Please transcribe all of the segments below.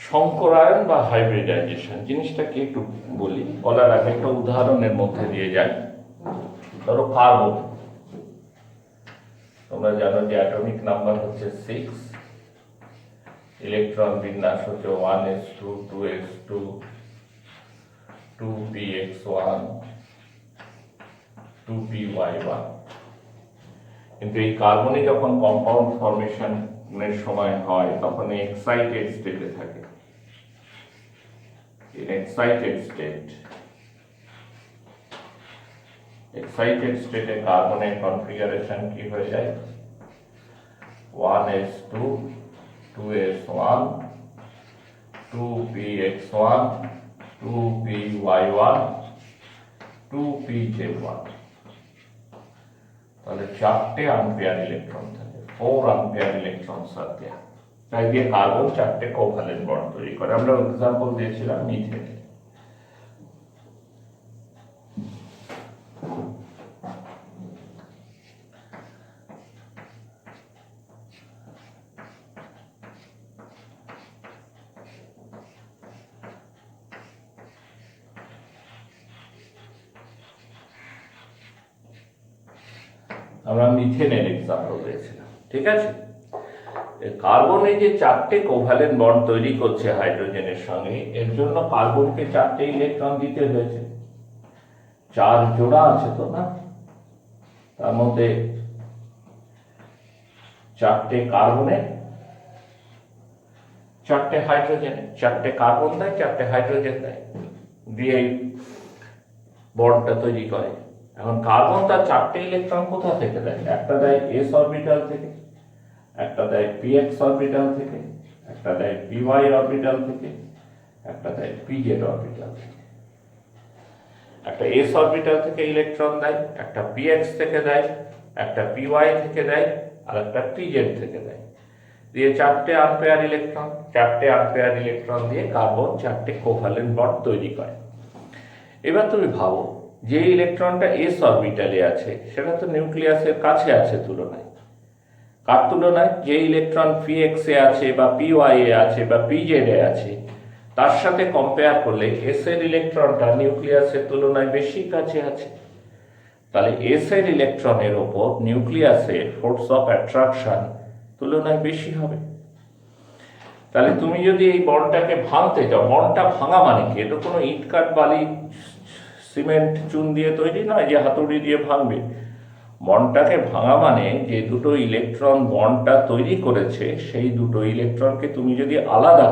সংকরায়ন বা হাইব্রিডাইজেশন জিনিসটাকে একটু বলি, বলার আগে একটা উদাহরণের মধ্যে দিয়ে যায়। ধরো কার্বন, তোমরা জানো যে অ্যাটমিক নাম্বার হচ্ছে 6, ইলেকট্রন বিন্যাস হচ্ছে 1s2 2s2 2px1 2py1। কিন্তু এই কার্বনই যখন কম্পাউন্ড ফর্মেশনের সময় হয় তখন এক্সাইটেড স্টেটে থাকে। এক্সাইটেড স্টেটে কার্বনের কনফিগারেশন কি হয়ে যায়? 1s2 2s1 2px1 2py1 2pz1। তাহলে 4টে আনপেয়ার ইলেকট্রন থাকে, 4 আনপেয়ার ইলেকট্রন আর দেয়া। তাই দিয়ে কার্বন 4টে কোভ্যালেন্ট বন্ড তৈরি করে। আমরা এক্সাম্পল দিয়েছিলাম মিথেন। আমরা মিথেনের এক্সাম্পল দিয়েছিলাম, ঠিক আছে। কার্বনে যে 4টে কোভ্যালেন্ট বন্ড তৈরি করছে হাইড্রোজেনের সঙ্গে, এর জন্য কার্বনকে 4টে ইলেকট্রন দিতে হয়েছে। 4 জোড়া আছে তো না, তার মধ্যে 4টে কার্বনে 4টে হাইড্রোজেনে, 4টে কার্বন দেয় 4টে হাইড্রোজেন দেয়, দিয়ে এই বন্ডটা তৈরি করে। এখন কার্বন তার 4টে ইলেকট্রন কোথা থেকে দেয়? একটা দেয় এস অরবিটাল থেকে, একটা দেয় পিএক্স অরবিটাল থেকে, একটা দেয় পিওয়াই অরবিটাল থেকে, একটা দেয় পিজেড অরবিটাল থেকে। একটা এস অরবিটাল থেকে ইলেকট্রন দেয়, একটা পিএক্স থেকে দেয়, একটা পিওয়াই থেকে দেয়, আর একটা পিজেড থেকে দেয়। দিয়ে 4টে আনপেয়ার ইলেকট্রন, 4টে আনপেয়ার ইলেকট্রন দিয়ে কার্বন 4টে কোভ্যালেন্ট বন্ড তৈরি করে। এবার তুমি ভাবো, যে ইলেকট্রনটা এস অরবিটালে আছে সেটা তো নিউক্লিয়াসের কাছে আছে তুলনায়। কার তুলনায়? যে ইলেকট্রন পিএক্স এ আছে বা পিওয়াই এ আছে বা পিজেড এ আছে, তার সাথে কম্পেয়ার করলে এস এর ইলেকট্রনটা নিউক্লিয়াসের তুলনায় বেশি কাছে আছে। তাহলে এস এর ইলেকট্রনের ওপর নিউক্লিয়াসের ফোর্স অফ অ্যাট্রাকশন তুলনায় বেশি হবে। তাহলে তুমি যদি এই বন্ডটাকে ভাঙতে চাও, বন্ডটা ভাঙা মানে কি? এটা কোনো ইট কাঠ বালি সিমেন্ট চুন দিয়ে তৈরি নয় যে হাতুড়ি দিয়ে ভাঙবে। বন্ডটাকে ভাঙা মানে যে দুটো ইলেকট্রন বন্ডটা তৈরি করেছে সেই দুটো ইলেকট্রনকে তুমি যদি আলাদা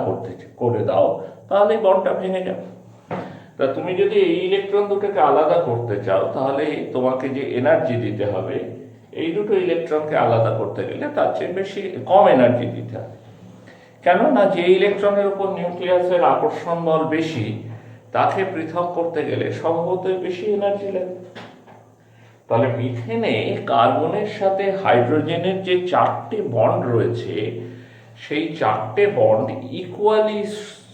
করে দাও তাহলে বন্ডটা ভেঙে যাবে। তা তুমি যদি এই ইলেকট্রন দুটোকে আলাদা করতে চাও তাহলে তোমাকে যে এনার্জি দিতে হবে এই দুটো ইলেকট্রনকে আলাদা করতে গেলে তার চেয়ে বেশি কম এনার্জি দিতে হবে। কেননা যে ইলেকট্রনের উপর নিউক্লিয়াসের আকর্ষণ বল বেশি তাকে পৃথক করতে গেলে স্বভাবতই বেশি এনার্জি লাগবে। তাহলে মিথেনে কার্বনের সাথে হাইড্রোজেনের যে 4টে বন্ড রয়েছে সেই 4টে বন্ড ইকুয়ালি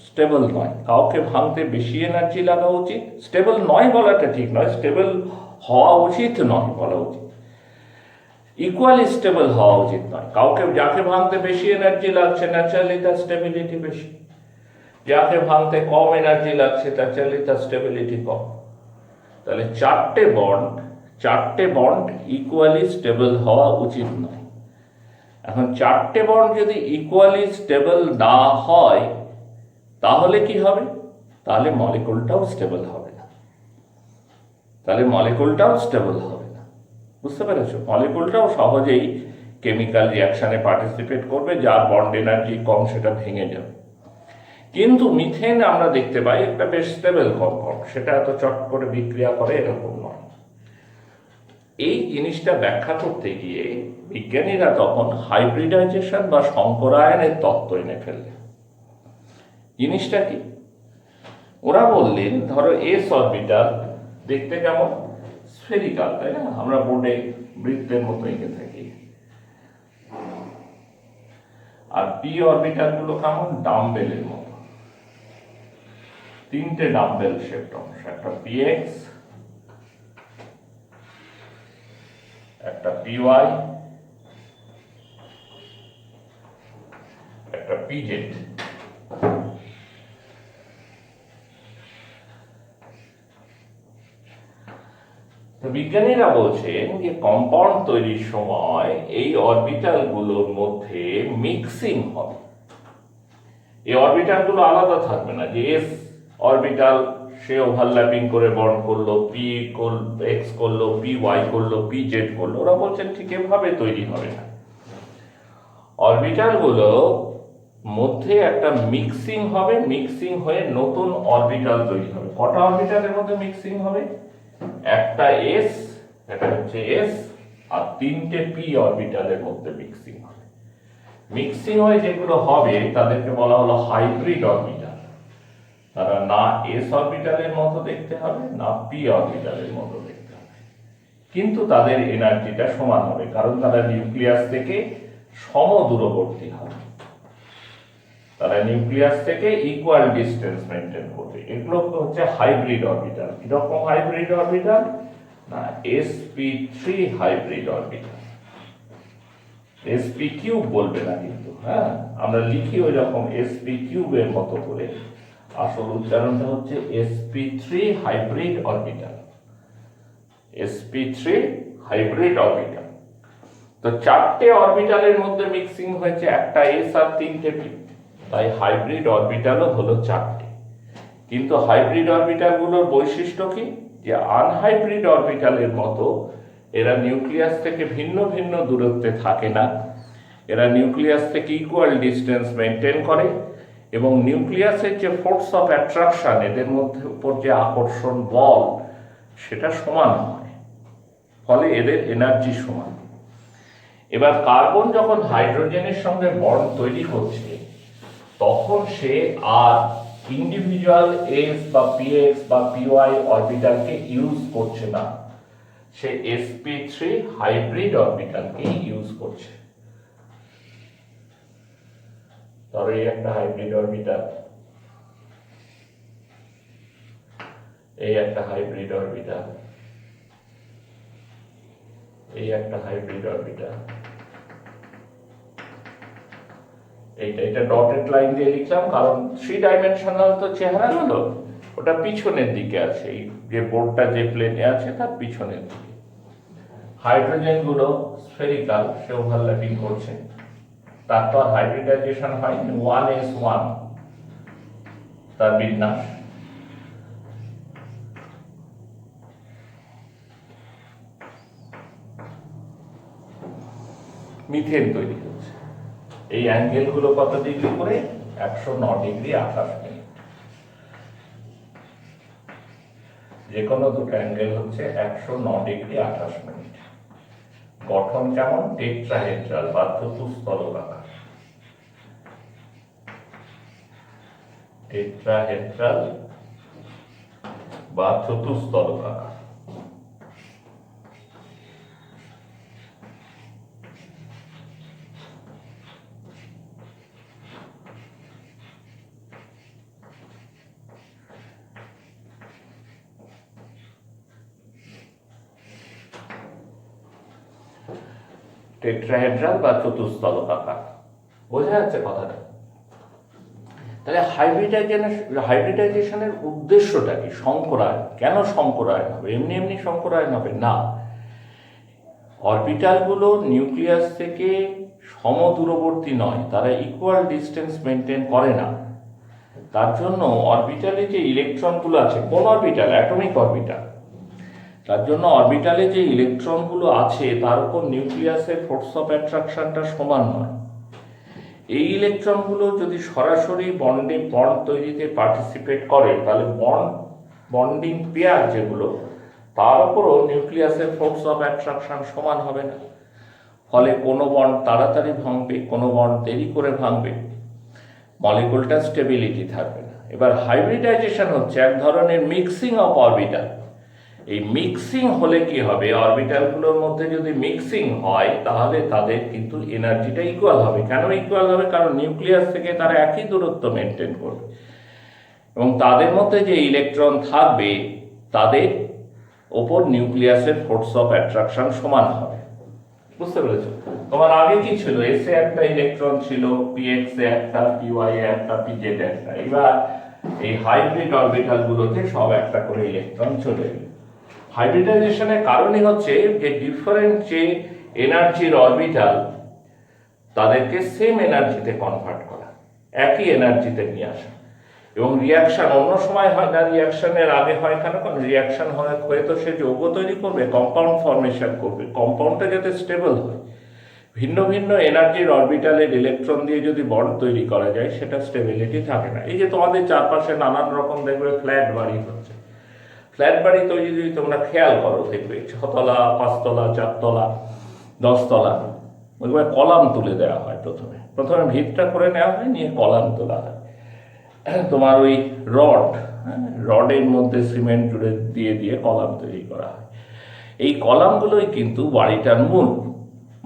স্টেবল নয়। কাউকে ভাঙতে বেশি এনার্জি লাগা উচিত, স্টেবল নয় বলাটা ঠিক নয়, স্টেবল হওয়া উচিত নয় বলা উচিত, ইকুয়ালি স্টেবল হওয়া উচিত নয়। কাউকে যাকে ভাঙতে বেশি এনার্জি লাগছে ন্যাচারালি তার স্টেবিলিটি বেশি, যাকে ভাঙতে কম এনার্জি লাগছে ন্যাচারালি তার স্টেবিলিটি কম। তাহলে 4টে বন্ড ইকুয়ালি স্টেবল হওয়া উচিত নয়। এখন 4টে বন্ড যদি ইকুয়ালি স্টেবল না হয় তাহলে কি হবে? তাহলে মলিকুলটাও স্টেবল হবে না। বুঝতে পেরেছো? মলিকুলটাও সহজেই কেমিক্যাল রিয়াকশনে পার্টিসিপেট করবে, যার বন্ড এনার্জি কম সেটা ভেঙে যাবে। কিন্তু মিথেন আমরা দেখতে পাই একটা বেশ স্টেবল কম্পাউন্ড, সেটা এত চট করে বিক্রিয়া করে এরকম নয়। এই জিনিসটা ব্যাখ্যা করতে গিয়ে বিজ্ঞানীরা তখন হাইব্রিডাইজেশন বা সংকরায়নের তত্ত্ব এনে ফেললেন। জিনিসটা কি? ওরা বললেন, ধরো এস অরবিটাল দেখতে কেমন? স্ফেরিক্যাল, তাই না? আমরা বোর্ডে বৃত্তের মতো এঁকে থাকি। আর পি অরবিটাল গুলো কেমন? ডাম্বেলের মতো। 3টে ডাম্বেল শেপড অংশ, একটা পিএক্স, একটা পিওয়াই, একটা পিজেড। বিজ্ঞানীরা বলছেন যে কম্পাউন্ড তৈরির সময় এই অরবিটাল গুলোর মধ্যে মিক্সিং হবে। এই অরবিটাল গুলো আলাদা থাকবে না, যে এস অরবিটাল সে ওভারল্যাপিং করে বন্ড করলো, পি এক্স করলো, পি ওয়াই করলো, পি জেড করলো, ওরা বলছেন ঠিক এভাবে তৈরি হবে না। অরবিটাল গুলো মধ্যে একটা মিক্সিং হবে, মিক্সিং হয়ে নতুন অরবিটাল তৈরি হবে। কটা অরবিটালের মধ্যে মিক্সিং হবে? একটা এস, এটা হচ্ছে এস, আর তিনটে পি অরবিটালের মধ্যে মিক্সিং হবে। মিক্সিং হয়ে যেগুলো হবে তাদেরকে বলা হলো হাইব্রিড অরবিটাল। তারা না এস অরবিটালের মতো দেখতে হবে, না পি অরবিটালের মতো দেখতে হবে, কিন্তু তাদের এনার্জিটা সমান হবে, কারণ তারা নিউক্লিয়াস থেকে সমদূরবর্তী হবে। তারা নিউক্লিয়াস থেকে ইকুয়াল ডিস্টেন্স মেনটেন করবে। এগুলো হচ্ছে হাইব্রিড অরবিটাল। কিরকম হাইব্রিড অরবিটাল? না sp3 hybrid orbital. sp cube বলবে না কিন্তু, হ্যাঁ আমরা লিখি ওই রকম sp কিউবের মতো করে, আসল উচ্চারণটা হচ্ছে sp3 hybrid orbital. sp3 hybrid orbital. তো চারটে অরবিটালের মধ্যে মিক্সিং হয়েছে, একটা এস আর তিনটে পি, তাই হাইব্রিড অরবিটালও হলো চারটে। কিন্তু হাইব্রিড অরবিটাল গুলোর বৈশিষ্ট্য কি? যে আনহাইব্রিড অরবিটালের মতো এরা নিউক্লিয়াস থেকে ভিন্ন ভিন্ন দূরত্বে থাকে না, এরা নিউক্লিয়াস থেকে ইকুয়াল ডিস্টেন্স মেনটেন করে, এবং নিউক্লিয়াসের যে ফোর্স অফ অ্যাট্রাকশন, এদের মধ্যে উপর যে আকর্ষণ বল, সেটা সমান হয়, ফলে এদের এনার্জি সমান। এবার কার্বন যখন হাইড্রোজেনের সঙ্গে বন্ড তৈরি করছে, তখন সে আর ইন্ডিভিজুয়াল এস বা পিএক্স বা পিওয়াই অরবিটালকে ইউজ করছে না, সে sp3 হাইব্রিড অরবিটালকে ইউজ করছে। তবে এই একটা হাইব্রিড অরবিটাল, এই একটা হাইব্রিড অরবিটাল, এই একটা হাইব্রিড অরবিটাল, এটা ডটেড লাইন দিয়ে লিখলাম কারণ 3 ডাইমেনশনাল তো চেহারা হলো, ওটা পিছনের দিকে আছে, এই যে বোর্ডটা যে প্লেনে আছে তার পিছনের দিকে। হাইড্রোজেন গুলো স্ফেরিক্যাল, সে ওভারল্যাপিং করছে, তারপর হাইব্রিডাইজেশন হয় 1s1 তার বিন্যাস। মিথেন তৈরি হচ্ছে। এই অ্যাঙ্গেল গুলো কত ডিগ্রি করে? 109 ডিগ্রি 28 মিনিট। যে কোনো দুটো অ্যাঙ্গেল হচ্ছে 109 ডিগ্রি 28 মিনিট। গঠন কেমন? টেট্রাহেড্রাল বা চতুস্তলকাকার। টেট্রাহেড্রাল বা চতুস্তলকাকার। টেট্রাহেড্রাল বা চতুস্তলকাকার। বোঝা যাচ্ছে কথাটা? তাহলে হাইব্রিডাইজেশনের উদ্দেশ্যটা কি? সংকরায়ন। কেন সংকরায়ন হবে? এমনি এমনি সংকরায়ন হবে না। অরবিটালগুলো নিউক্লিয়াস থেকে সমদূরবর্তী নয়, তারা ইকুয়াল ডিস্টেন্স মেনটেন করে না। তার জন্য অরবিটালে যে ইলেকট্রনগুলো আছে, কোন অরবিটাল? Atomic orbital. তার জন্য অরবিটালে যে ইলেকট্রনগুলো আছে তার উপর নিউক্লিয়াসের ফোর্স অফ অ্যাট্রাকশনটা সমান নয়। এই ইলেকট্রনগুলো যদি সরাসরি বন্ড তৈরিতে পার্টিসিপেট করে, তাহলে বন্ডিং পেয়ার যেগুলো, তার উপরও নিউক্লিয়াসের ফোর্স অফ অ্যাট্রাকশন সমান হবে না। ফলে কোনো বন্ড তাড়াতাড়ি ভাঙবে, কোনো বন্ড দেরি করে ভাঙবে, মলিকুলটা স্টেবিলিটি থাকবে না। এবার হাইব্রিডাইজেশন হচ্ছে এক ধরনের মিক্সিং অফ অরবিটাল। এই মিক্সিং হলে কি হবে? অরবিটালগুলোর মধ্যে যদি মিক্সিং হয়, তাহলে তাদের কিন্তু এনার্জিটা ইকুয়াল হবে। কেন ইকুয়াল হবে? কারণ নিউক্লিয়াস থেকে তারা একই দূরত্ব মেনটেন করবে, এবং তাদের মধ্যে যে ইলেকট্রন থাকবে তাদের ওপর নিউক্লিয়াসের ফোর্স অফ অ্যাট্রাকশন সমান হবে। বুঝতে পেরেছো? তোমার আগে কি ছিল? এস এ একটা ইলেকট্রন ছিল, পি এক্স এ একটা, পি ওয়াই এ একটা, পি জেড একটা। এবার এই হাইব্রিড অরবিটাল গুলোতে সব একটা করে ইলেকট্রন চলে গেল। হাইব্রিডাইজেশনের কারণই হচ্ছে যে ডিফারেন্ট যে এনার্জির অরবিটাল তাদেরকে সেম এনার্জিতে কনভার্ট করা, একই এনার্জিতে নিয়ে আসা। এবং রিয়াকশন অন্য সময় হয় না, রিয়াকশনের আগে হয় কেন? কারণ রিয়াকশন হয়ে তো সে যৌগ তৈরি করবে, কম্পাউন্ড ফর্মেশন করবে। কম্পাউন্ডটা যাতে স্টেবল হয়, ভিন্ন ভিন্ন এনার্জির অরবিটালের ইলেকট্রন দিয়ে যদি বন্ড তৈরি করা যায় সেটা স্টেবিলিটি থাকে না। এই যে তোমাদের চারপাশে নানান রকম দেখবে ফ্ল্যাট বাড়ি হচ্ছে, ফ্ল্যাট বাড়ি তৈরি যদি তোমরা খেয়াল করো দেখবে 6তলা 5তলা 4তলা 10তলা ওইভাবে কলাম তুলে দেওয়া হয়। প্রথমে ভিতটা করে নেওয়া হয়, নিয়ে কলাম তোলা হয়। তোমার ওই রডের মধ্যে সিমেন্ট জুড়ে দিয়ে দিয়ে কলাম তৈরি করা হয়। এই কলামগুলোই কিন্তু বাড়িটার মূল,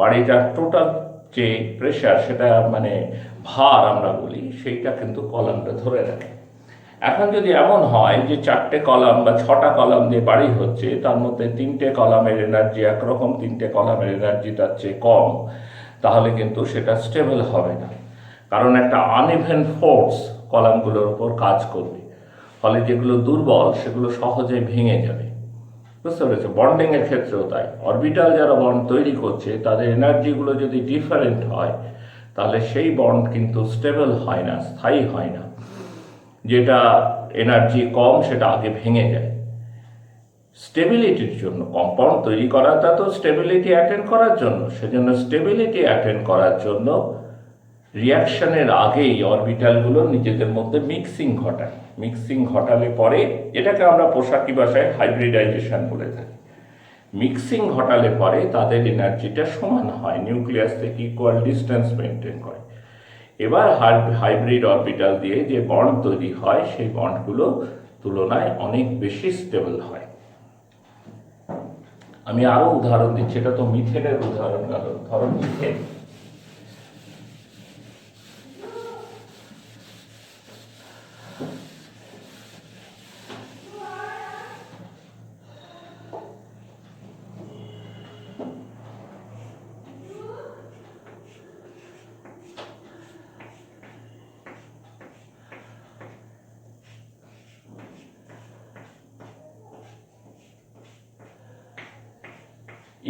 বাড়িটার টোটাল যে প্রেশার, সেটা মানে ভার আমরা বলি, সেইটা কিন্তু কলামটা ধরে রাখে। এখন যদি এমন হয় যে 4টে কলাম বা 6টা কলাম দিয়ে বাড়ি হচ্ছে, তার মধ্যে 3টে কলামের এনার্জি একরকম, 3টে কলামের এনার্জি তার চেয়ে কম, তাহলে কিন্তু সেটা স্টেবল হবে না। কারণ একটা আনইভেন ফোর্স কলামগুলোর উপর কাজ করবে, ফলে যেগুলো দুর্বল সেগুলো সহজে ভেঙে যাবে। বুঝতে পেরেছো? বন্ডিং এর ক্ষেত্রেও তাই। অরবিটাল যারা বন্ড তৈরি করছে তাদের এনার্জিগুলো যদি ডিফারেন্ট হয়, তাহলে সেই বন্ড কিন্তু স্টেবল হয় না, স্থায়ী হয় না। যেটা এনার্জি কম সেটা আগে ভেঙে যায়। স্টেবিলিটির জন্য কম্পাউন্ড তৈরি করাটা তো স্টেবিলিটি অ্যাটেন্ড করার জন্য, সেজন্য স্টেবিলিটি অ্যাটেন্ড করার জন্য রিয়াকশনের আগেই অরবিটালগুলো নিজেদের মধ্যে মিক্সিং ঘটায়। মিক্সিং ঘটালে পরে, এটাকে আমরা পোশাকি ভাষায় হাইব্রিডাইজেশন বলে থাকি। মিক্সিং ঘটালে পরে তাদের এনার্জিটা সমান হয়, নিউক্লিয়াস থেকে ইকুয়াল ডিস্টেন্স মেনটেন করে। এবার হাইব্রিড অরবিটাল দিয়ে যে বন্ড তৈরি হয়, সেই বন্ডগুলো তুলনায় অনেক বেশি স্টেবল হয়। আমি আরো উদাহরণ দিচ্ছি, এটা তো মিথেনের উদাহরণ গেল। ধরো মিথেন,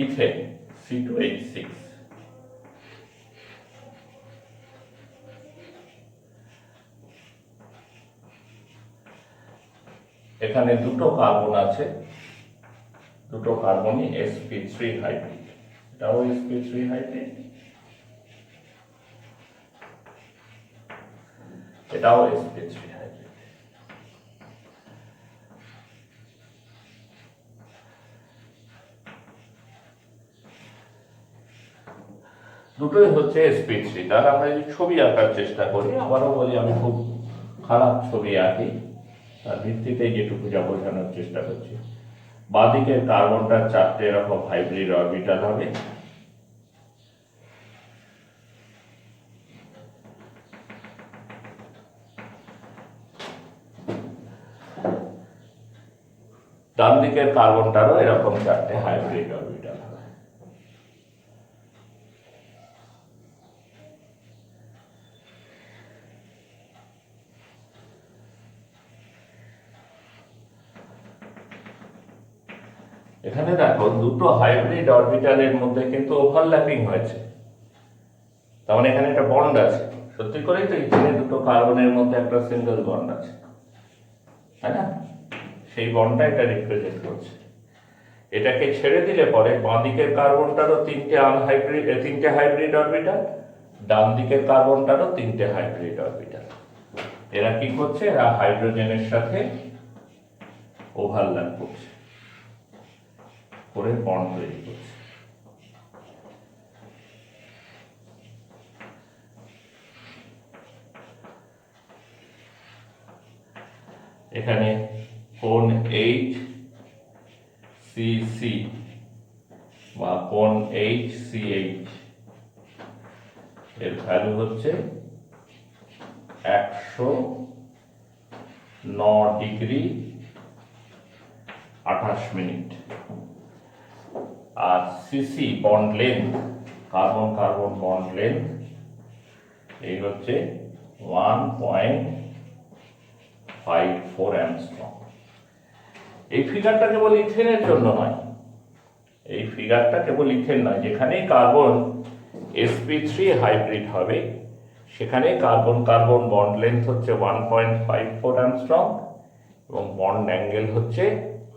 ইথেন C2H6, এখানে দুটো কার্বন আছে, দুটো কার্বনই sp3 হাইব্রিড। এটাও sp3 হাইব্রিড, এটাও sp3 হাইব্রিড। দুটোই হচ্ছে sp3। তার আমরা যদি ছবি আঁকার চেষ্টা করি, আবারও বলি আমি খুব খারাপ ছবি আঁকি, তার ভিত্তিতে যেটুকু যা বোঝানোর চেষ্টা করছি। বাঁদিকের কার্বনটা 4টে এরকম হাইব্রিড অরবিটাল হবে, ডান দিকের কার্বনটারও এরকম 4টে হাইব্রিড অরবিটাল হবে। এখানে দেখো দুটো হাইব্রিড অরবিটালের মধ্যে কিন্তু ওভারল্যাপিং হয়েছে, তার মানে এখানে একটা বন্ড আছে। সত্যি করেই তো এখানে দুটো কার্বনের মধ্যে একটা সিঙ্গেল বন্ড আছে, তাই না? সেই বন্ডটা এটা রিপ্রেজেন্ট করছে। এটাকে ছেড়ে দিলে পরে বাঁ দিকের কার্বনটারও 3টে হাইব্রিড অরবিটাল, ডান দিকের কার্বনটারও 3টে হাইব্রিড অরবিটাল। এরা কি করছে? এরা হাইড্রোজেনের সাথে ওভারল্যাপ করছে, করে বন্ড তৈরি করছে। এখানে কোণ HCC বা কোণ HCH এর ভ্যালু হচ্ছে 109 ডিগ্রি 28 মিনিট। আর CC bond length, carbon carbon bond length, এই হচ্ছে 1.54 অ্যাংস্ট্রম। এই ফিগারটা কেবল ইথেনের জন্য নয়, এই ফিগারটা কেবল ইথেন নয়, যেখানেই কার্বন sp3 হাইব্রিড হবে সেখানে কার্বন কার্বন বন্ড লেন্থ হচ্ছে 1.54 অ্যাংস্ট্রম এবং বন্ড অ্যাঙ্গেল হচ্ছে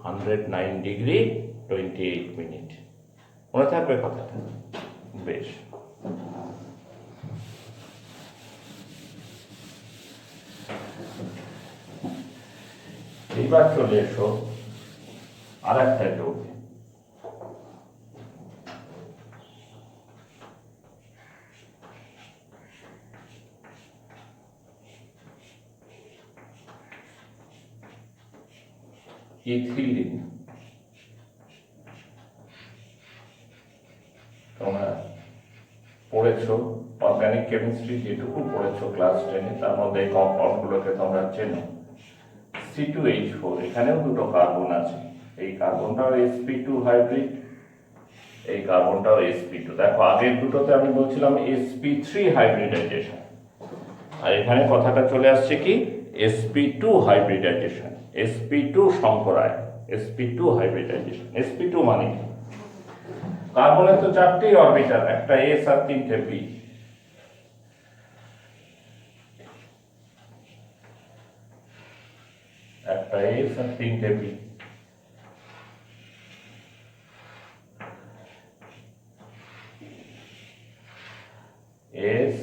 109 ডিগ্রি 28 মিনিট। মনে থাকবে কথাটা? বেশ। এইবার চলে এসো আর একটা যৌগে। ইথিলিন। তোমরা পড়েছো অর্গানিক কেমিস্ট্রি, যেটুকু পড়েছো ক্লাস 10-এ, তার মধ্যে এই কম্পাউন্ডগুলোকে তোমরা চেনো। C2H4, এখানেও দুটো কার্বন আছে, এই কার্বনটাও sp2 হাইব্রিড, এই কার্বনটাও sp2। দেখো আগের দুটোতে আমি বলছিলাম sp3 হাইব্রিডাইজেশন, আর এখানে কথাটা চলে আসছে কি sp2 hybridization, sp2 সংকরায়ন, sp2 hybridization. sp2 মানে কি? কার্বনের তো চারটি অরবিটাল, একটা s আর তিনটে p। একটা s আর তিনটে p। s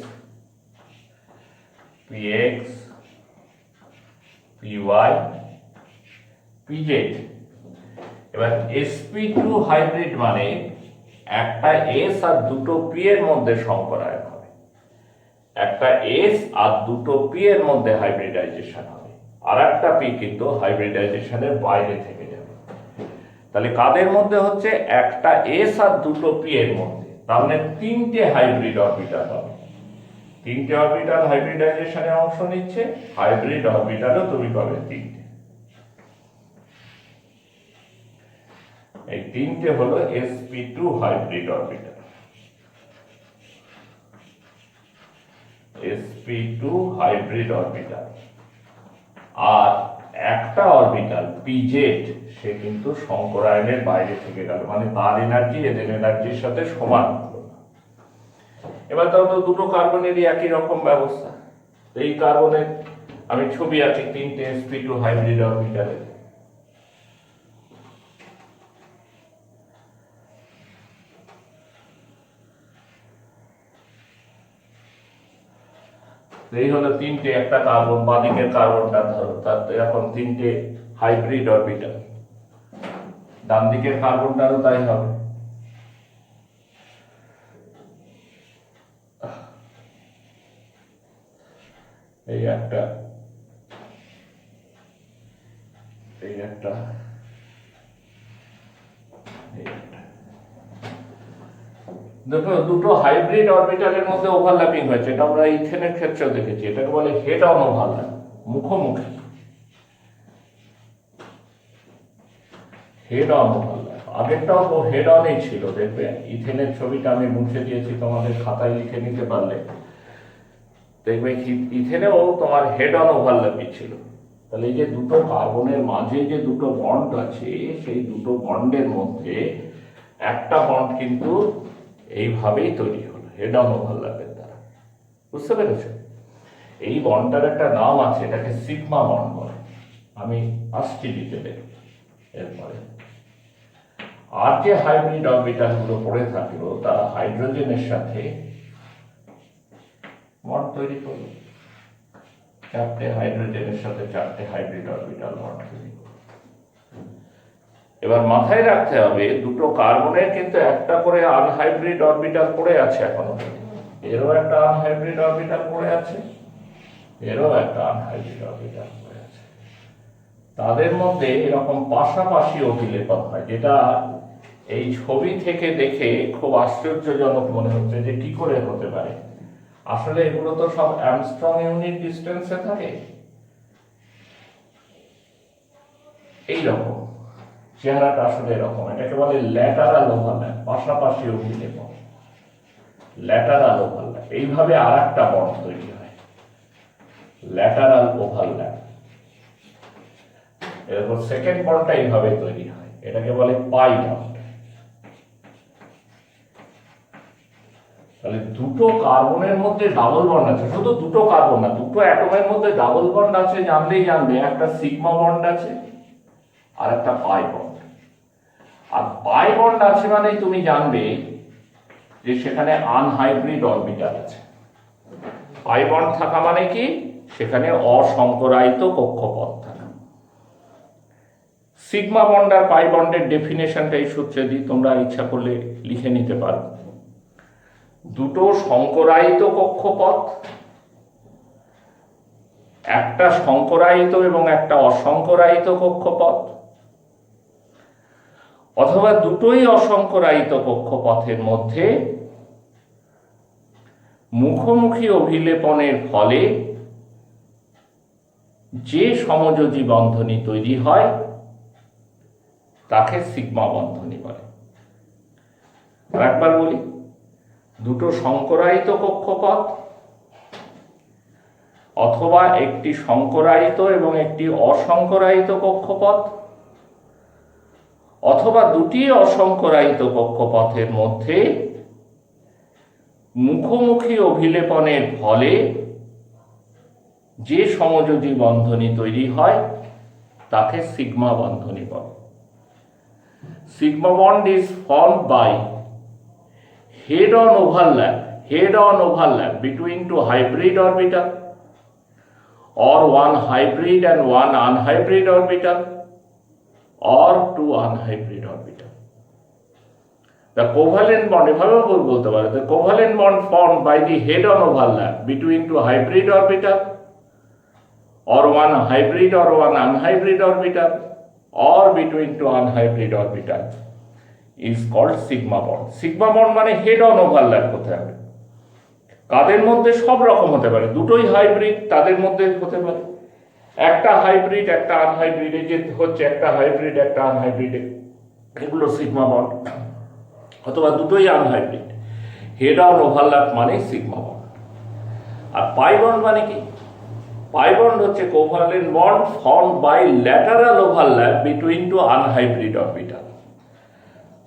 px py pz। এবার sp2 হাইব্রিড মানে একটা s আর দুটো p এর মধ্যে সংকরায়ন হবে, একটা s আর দুটো p এর মধ্যে হাইব্রিডাইজেশন হবে, আর একটা p কিন্তু হাইব্রিডাইজেশনের বাইরে থেকে যাবে। তাহলে কাদের মধ্যে হচ্ছে? একটা s আর দুটো p এর মধ্যে। তার মানে তিনটে হাইব্রিড অরবিটাল হবে, তিনটে অরবিটাল হাইব্রিডাইজেশনে অংশ নিচ্ছে, হাইব্রিড অরবিটালও তুমি পাবে তিনটে। এই তিনটে হলো sp2 hybrid orbital, sp2 hybrid orbital. আর একটা অরবিটাল pz, সে কিন্তু সংকরায়নের বাইরে থেকে গেল, মানে তার এনার্জি এদের এনার্জির সাথে সমান হলো না। এবার তাও তো দুটো কার্বনেরই একই রকম ব্যবস্থা। এই কার্বনের আমি ছবি আঁকি তিনটে sp2 হাইব্রিড অরবিটালের। এই হলো তিনটে, একটা কার্বন, বাঁদিকের কার্বনটা ধরো, তার এখন তিনটে হাইব্রিড অরবিটাল, ডান দিকের কার্বনটারও তাই হবে। এই একটা, এই একটা, এই একটা। দেখো দুটো হাইব্রিড অরবিটালের মধ্যে ওভারল্যাপিং হয়েছে, এটা আমরা ইথেনের ক্ষেত্রেও দেখেছি, এটাকে বলে হেড অন ওভারল্যাপ, মুখোমুখি হেড অন ওভারল্যাপ। আগেরটাও হেড অনেই ছিল, দেখবে ইথেনের ছবিটা আমি মুছে দিয়েছি, তোমাদের খাতায় লিখে নিতে পারলে দেখবে ইথেনেও তোমার হেড অন ওভারল্যাপই ছিল। তাহলে এই যে দুটো কার্বনের মাঝে যে দুটো বন্ড আছে, সেই দুটো বন্ডের মধ্যে একটা বন্ড কিন্তু এইভাবেই তৈরি হলো হেড অন ওভারল্যাপের দ্বারা। বুঝতে পেরেছো? এই বন্ডটার একটা নাম আছে, এটাকে সিগমা বন্ড বলে, আমি আসছি ডিটেলে এরপরে। আর যে হাইব্রিড অরবিটাল গুলো পড়ে থাকলো, তারা হাইড্রোজেনের সাথে বন্ড তৈরি করলো, চারটে হাইড্রোজেনের সাথে চারটে হাইব্রিড অরবিটাল বন্ড তৈরি করলো। এবার মাথায় রাখতে হবে দুটো কার্বনের কিন্তু একটা করে আনহাইব্রিড অরবিটাল পড়ে আছে এখনো, এরও একটা আনহাইব্রিড অরবিটাল পড়ে আছে, এরও একটা আনহাইব্রিড অরবিটাল পড়ে আছে। তাদের মধ্যে এরকম পাশাপাশি অভিলেপন হয়, যেটা এই ছবি থেকে দেখে খুব আশ্চর্যজনক মনে হচ্ছে যে কি করে হতে পারে। আসলে এগুলো তো সব অ্যামস্ট্রং ইউনিট ডিস্টেন্সে থাকে। এইরকম চেহারাটা আসলে এরকম, এটাকে বলে ল্যাটারাল ওভারল্যাপ, পাশাপাশি অভিলেপন, ল্যাটারাল ওভারল্যাপ। এইভাবে আর একটা বন্ড তৈরি হয়, ল্যাটারাল ওভারল্যাপ। এরপর সেকেন্ড বন্ডটা এইভাবে তৈরি হয়, এটাকে বলে পাই বন্ড। তাহলে দুটো কার্বনের মধ্যে ডাবল বন্ড আছে, শুধু দুটো কার্বন না, দুটো অ্যাটমের মধ্যে ডাবল বন্ড আছে জানলেই জানবে একটা সিগমা বন্ড আছে আর একটা পাই বন্ড। আর পাই বন্ড আছে মানে তুমি জানবে যে সেখানে আনহাইব্রিড অরবিটাল আছে। পাই বন্ড থাকা মানে কি, সেখানে অসংকরায়িত কক্ষপথ থাকা। সিগমা বন্ড আর পাই বন্ডের ডেফিনেশনটা এই সূত্রে দিই, তোমরা ইচ্ছা করলে লিখে নিতে পারো। দুটো সংকরায়িত কক্ষপথ, একটা সংকরায়িত এবং একটা অসংকরায়িত কক্ষপথ, অথবা দুটোই অসংকরায়িত কক্ষপথের মধ্যে মুখোমুখি অভিলেপনের ফলে যে সমযোজী বন্ধনী তৈরি হয় তাকে সিগমা বন্ধনী বলে। আরেকবার বলি, দুটো সংকরায়িত কক্ষপথ অথবা একটি সংকরায়িত এবং একটি অসংকরায়িত কক্ষপথ, অথবা দুটি অসংকরায়িত কক্ষপথের মধ্যে মুখোমুখি অভিলেপনের ফলে যে সমযোজী বন্ধনী তৈরি হয় তাকে সিগমা বন্ধনী বলে। Sigma bond is formed by head-on overlap between two hybrid orbital or one hybrid and one unhybrid orbital or two unhybrid orbital. The covalent bond, এভাবে বলতে পারে, the covalent bond formed by the head-on overlap between two hybrid orbital or one hybrid or one unhybrid orbital or between two unhybrid orbital is called sigma bond. Sigma bond মানে head-on overlap হতে হবে। কাদের মধ্যে? সব রকম হতে পারে, দুটোই hybrid তাদের মধ্যে হতে পারে, একটা হাইব্রিড একটা আনহাইব্রিড, এই যে হচ্ছে একটা হাইব্রিড একটা আনহাইব্রিড, এগুলো সিগমা বন্ড, অথবা দুটোই আনহাইব্রিড। হেড অন ওভারল্যাপ মানে সিগমা বন্ড। আর পাই বন্ড মানে কি? পাই বন্ড হচ্ছে covalent bond formed by lateral overlap between two unhybrid orbital.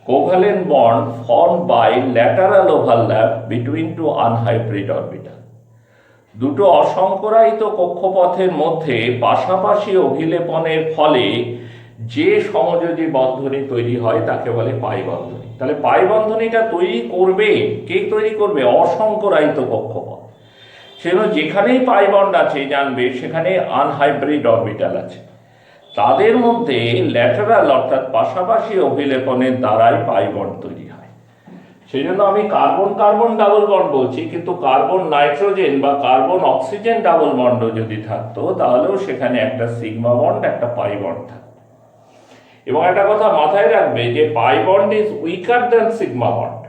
Covalent bond formed by lateral overlap between two unhybrid orbital. দুটো অসংকরায়িত কক্ষপথের মধ্যে পাশাপাশি অভিলেপনের ফলে যে সমযোজী বন্ধনী তৈরি হয় তাকে বলে পাই বন্ধনী। তাহলে পাই বন্ধনীটা তৈরি করবে কে? তৈরি করবে অসংকরায়িত কক্ষপথ। সেজন্য যেখানেই পাই বন্ড আছে জানবে সেখানে আনহাইব্রিড অরবিটাল আছে, তাদের মধ্যে ল্যাটারাল অর্থাৎ পাশাপাশি অভিলেপনের দ্বারাই পাই বন্ড তৈরি হয়। সেই জন্য আমি কার্বন কার্বন ডাবল বন্ড বলছি, কিন্তু কার্বন নাইট্রোজেন বা কার্বন অক্সিজেন ডাবল বন্ড যদি থাকতো তাহলেও সেখানে একটা সিগমা বন্ড একটা পাই বন্ড থাকতো। এবং একটা কথা মাথায় রাখবে যে pi bond is weaker than sigma bond.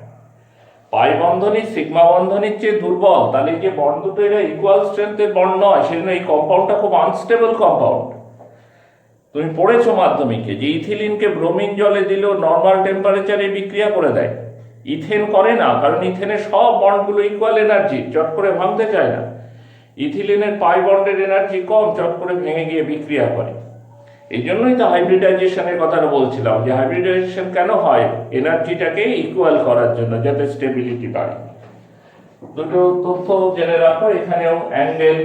Pi বন্ধনী সিগমা বন্ধনীর চেয়ে দুর্বল, তাহলে যে বন্ড দুটো এটা ইকুয়াল স্ট্রেংথের বন্ড নয়, সেজন্য এই কম্পাউন্ডটা খুব আনস্টেবল কম্পাউন্ড। তুমি পড়েছো মাধ্যমিকে যে ইথিলিনকে ব্রোমিন জলে দিলেও নর্মাল টেম্পারেচারে বিক্রিয়া করে দেয়, ইথেন করে না, কারণ ইথেনের সব বন্ডগুলো ইকুয়াল এনার্জি, চট করে ভাঙতে চায় না। ইথিলিনের পাই বন্ডের এনার্জি কম, চট করে ভেঙে গিয়ে বিক্রিয়া করে। এই জন্যই তো হাইব্রিডাইজেশনের কথাটা বলছিলাম, যে হাইব্রিডাইজেশন কেন হয়? এনার্জিটাকে ইকুয়াল করার জন্য, যাতে স্টেবিলিটি বাড়ে। দুটো তথ্য জেনে রাখো, এখানেও অ্যাঙ্গেল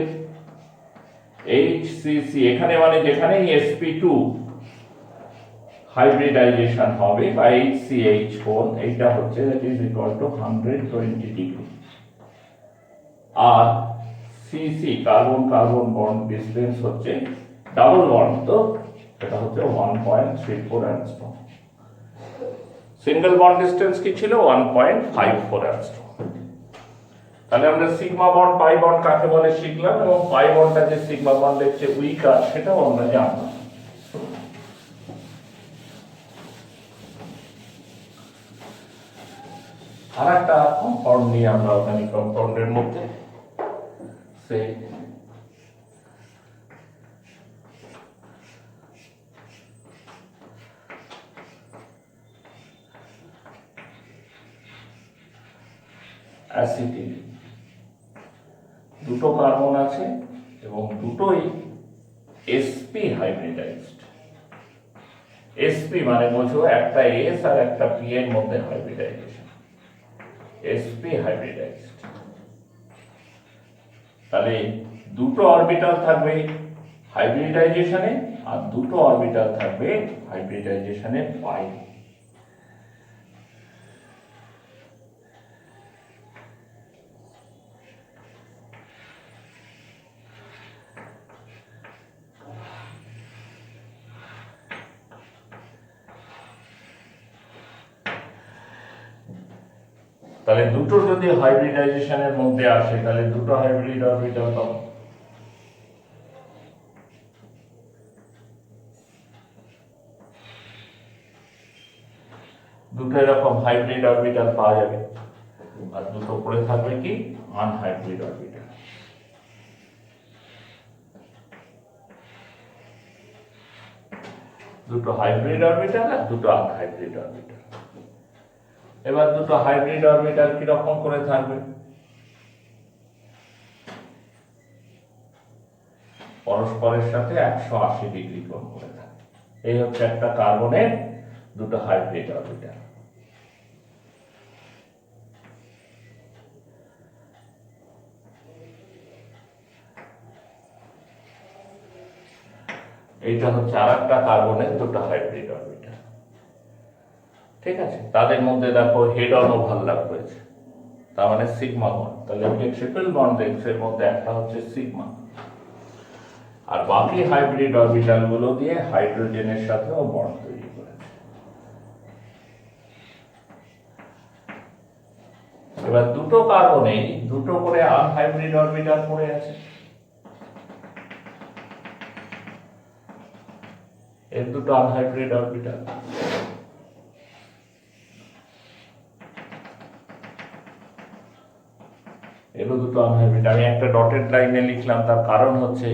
HCC, এখানে মানে যেখানে sp2 হাইব্রিডাইজেশন হবে বা HCH কোণ, এইটা হচ্ছে that is equal to 120 degree. আর CC carbon carbon bond distance হচ্ছে ডাবল বন্ড, তো এটা হচ্ছে 1.34 অ্যাংস্ট্রম। সিঙ্গেল বন্ড ডিসটেন্স কি ছিল? 1.54 অ্যাংস্ট্রম। তাহলে আমরা সিগমা বন্ড পাই বন্ড কাকে বলে শিখলাম, এবং পাই বন্ডটা যে সিগমা বন্ডের চেয়ে উইকার সেটাও আমরা জানলাম। আর একটা কম্পাউন্ড নিয়ে আমরা অর্গানিক কম্পাউন্ডের মধ্যে সে অ্যাসিটিলিন। দুটো কার্বন আছে এবং দুটোই sp হাইব্রিডাইজড। sp মানে বোঝো একটা s আর একটা p এর মধ্যে হাইব্রিডাইজেশন, sp হাইব্রিডাইজড। তাহলে দুটো অরবিটাল থাকবে হাইব্রিডাইজেশনে আর দুটো অরবিটাল থাকবে হাইব্রিডাইজেশনের বাইরে। তাহলে দুটো যদি হাইব্রিডাইজেশনের মধ্যে আসে তাহলে দুটো হাইব্রিড অরবিটাল পাবো। দুটো এরকম হাইব্রিড অরবিটাল পাওয়া যাবে আর দুটো পড়ে থাকবে কি আনহাইব্রিড অরবিটাল। দুটো হাইব্রিড অরবিটাল আর দুটো আনহাইব্রিড অরবিটাল। এবার দুটো হাইব্রিড অরবিটাল কিরকম করে থাকবে? পরস্পরের সাথে 180 ডিগ্রি কোণ করে থাকে। এই হচ্ছে একটা কার্বনের দুটো হাইব্রিড অরবিটাল। এইটা হচ্ছে আরেকটা কার্বনের দুটো হাইব্রিড অরবিটাল। ঠিক আছে, তাদের মধ্যে দেখো হেড অন ওভারল্যাপ হয়েছে, তার মানে সিগমা বন্ড। তাহলে এই ট্রিপল বন্ড এর মধ্যে একটা হচ্ছে সিগমা, আর বাকি হাইব্রিড অরবিটাল গুলো দিয়ে হাইড্রোজেনের সাথেও বন্ড তৈরি করেছে। এবার দুটো কার্বনে দুটো করে আনহাইব্রিড অরবিটাল পড়ে আছে। এর দুটো আনহাইব্রিড অরবিটাল। এরও দুটো আনহাইব্রিড। আমি একটা ডটেড লাইনে লিখলাম, তার কারণ হচ্ছে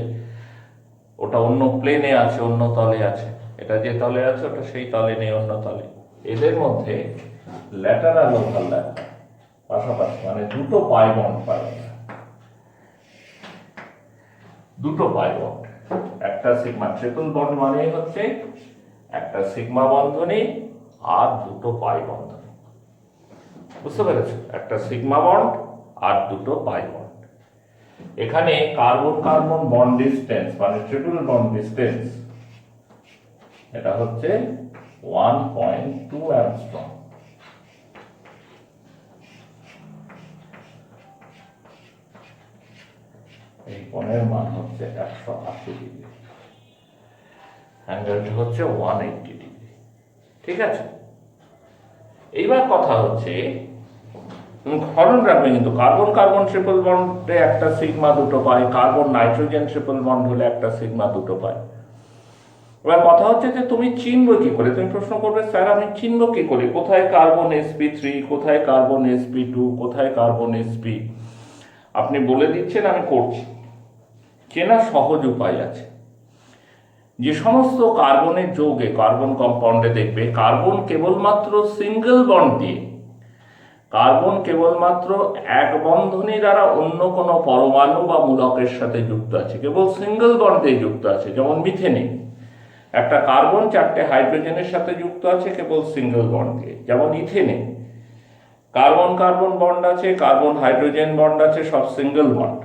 ওটা অন্য প্লেনে আছে, অন্য তলে আছে। এটা যে তলে আছে ওটা সেই তলে নেই, অন্য তলে। এদের মধ্যে ল্যাটারাল ওভারল্যাপ পাশাপাশি, মানে দুটো পাই বন্ড পাবে না, দুটো পাই বন্ড। একটা সিগমা ট্রিপল বন্ড মানে হচ্ছে একটা সিগমা বন্ধনী আর দুটো পাই বন্ধনী। বুঝতে পেরেছো? একটা সিগমা বন্ড আর দুটো পাই বন্ড। এখানে কার্বন কার্বন বন্ড ডিসটেন্স মানে ট্রিপল বন্ড ডিসটেন্স এটা হচ্ছে 1.2 অ্যাংস্ট্রম। এই কোণের মান হচ্ছে 180 ডিগ্রি, অ্যাঙ্গেলটা হচ্ছে 180 ডিগ্রি। ঠিক আছে, এইবার কথা হচ্ছে স্মরণ রাখবে কিন্তু কার্বন কার্বন ট্রিপল বন্ডে একটা সিগমা দুটো পাই, কার্বন নাইট্রোজেন ট্রিপল বন্ড হলে একটা সিগমা দুটো পাই। এবার কথা হচ্ছে যে তুমি চিনবো কি করে? তুমি প্রশ্ন করবে স্যার আমি চিনবো কি করে, কোথায় কার্বন sp3, কোথায় কার্বন sp2, কোথায় কার্বন sp? আপনি বলে দিচ্ছেন, আমি করছি। চেনার সহজ উপায় আছে। যে সমস্ত কার্বনের যৌগে কার্বন কম্পাউন্ডে দেখবে কার্বন কেবলমাত্র সিঙ্গেল বন্ড দিয়ে, কার্বন কেবলমাত্র এক বন্ধনী দ্বারা অন্য কোনো পরমাণু বা মূলকের সাথে যুক্ত আছে, কেবল সিঙ্গেল বন্ড দিয়ে যুক্ত আছে। যেমন মিথেনে একটা কার্বন 4টে হাইড্রোজেনের সাথে যুক্ত আছে কেবল সিঙ্গেল বন্ড দিয়ে। যেমন ইথেনে কার্বন কার্বন বন্ড আছে, কার্বন হাইড্রোজেন বন্ড আছে, সব সিঙ্গেল বন্ড।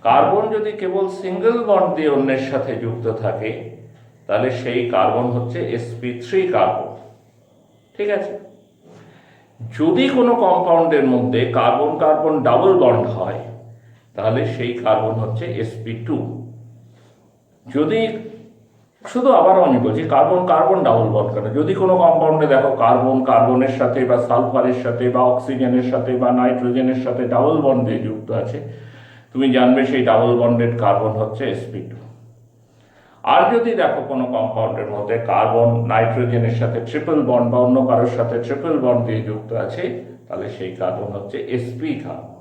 কার্বন যদি কেবল সিঙ্গেল বন্ড দিয়ে অন্যের সাথে যুক্ত থাকে তাহলে সেই কার্বন হচ্ছে sp3 কার্বন। ঠিক আছে, যদি কোনো কম্পাউন্ডের মধ্যে কার্বন কার্বন ডাবল বন্ড হয় তাহলে সেই কার্বন হচ্ছে sp2। যদি শুধু আবারও আমি বলছি কার্বন কার্বন ডাবল বন্ড কেন, যদি কোনো কম্পাউন্ডে দেখো কার্বন কার্বনের সাথে বা সালফারের সাথে বা অক্সিজেনের সাথে বা নাইট্রোজেনের সাথে ডাবল বন্ড দিয়ে যুক্ত আছে, তুমি জানবে সেই ডাবল বন্ডেড কার্বন হচ্ছে sp2। আর যদি দেখো কোনো কম্পাউন্ডের মধ্যে কার্বন নাইট্রোজেনের সাথে ট্রিপল বন্ড বা অন্য কারোর সাথে ট্রিপল বন্ড দিয়ে যুক্ত আছে তাহলে সেই কার্বন হচ্ছে sp কার্বন।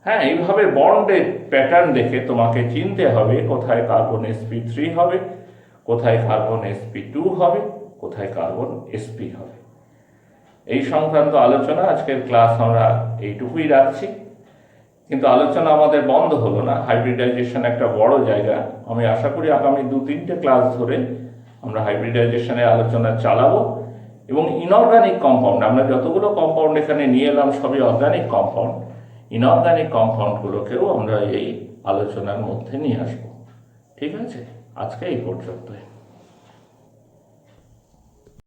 হ্যাঁ, এইভাবে বন্ডের প্যাটার্ন দেখে তোমাকে চিনতে হবে কোথায় কার্বন sp3 হবে, কোথায় কার্বন sp2 হবে, কোথায় কার্বন sp হবে। এই সংক্রান্ত আলোচনা আজকের ক্লাস আমরা এইটুকুই রাখছি, কিন্তু আলোচনা আমাদের বন্ধ হলো না। হাইব্রিডাইজেশন একটা বড় জায়গা। আমি আশা করি আগামী 2-3টে ক্লাস ধরে আমরা হাইব্রিডাইজেশনের আলোচনা চালাবো। এবং ইনঅর্গানিক কম্পাউন্ড, আমরা যতগুলো কম্পাউন্ড এখানে নিয়ে এলাম সবই অর্গানিক কম্পাউন্ড, ইনঅর্গানিক কম্পাউন্ডগুলোকেও আমরা এই আলোচনার মধ্যে নিয়ে আসবো। ঠিক আছে, আজকে এই পর্যন্তই।